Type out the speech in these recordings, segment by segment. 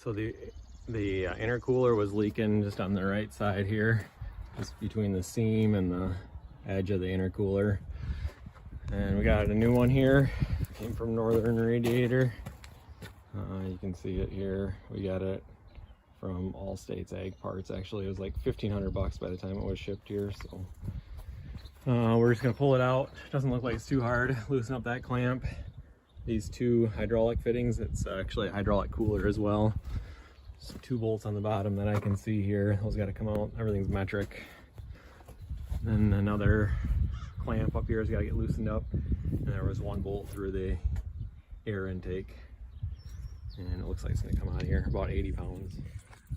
So the intercooler was leaking just on the right side here, just between the seam and the edge of the intercooler. And we got a new one here, came from Northern Radiator. You can see it here. We got it from Allstate's Ag Parts. Actually, it was like 1,500 bucks by the time it was shipped here. So we're just gonna pull it out. Doesn't look like it's too hard. Loosen up that clamp. These two hydraulic fittings. It's actually a hydraulic cooler as well. So 2 bolts on the bottom that I can see here. Those got to come out. Everything's metric. And then another clamp up here has got to get loosened up. And there was 1 bolt through the air intake. And it looks like it's going to come out of here, about 80 pounds.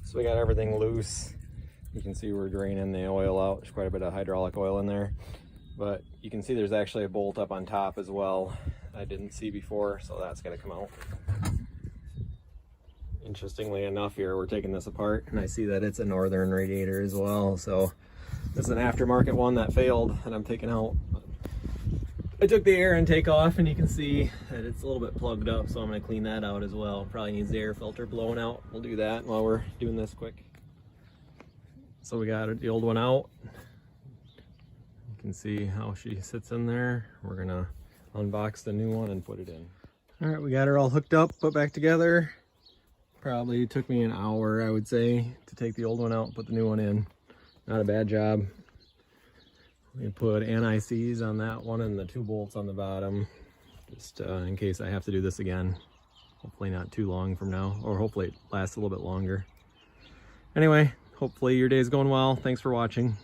So we got everything loose. You can see we're draining the oil out. There's quite a bit of hydraulic oil in there. But you can see there's actually a bolt up on top as well I didn't see before, so that's going to come out. Interestingly enough here, we're taking this apart and I see that it's a Northern Radiator as well. So this is an aftermarket one that failed and I'm taking out. I took the air intake off and you can see that it's a little bit plugged up, so I'm going to clean that out as well. Probably needs the air filter blown out. We'll do that while we're doing this quick. So we got the old one out. You can see how she sits in there. We're going to unbox the new one and put it in. All right, we got her all hooked up, put back together. Probably took me an hour, I would say, to take the old one out and put the new one in. Not a bad job. We put anti-seize on that one and the 2 bolts on the bottom, just in case I have to do this again. Hopefully not too long from now, or hopefully it lasts a little bit longer. Anyway, hopefully your day's going well. Thanks for watching.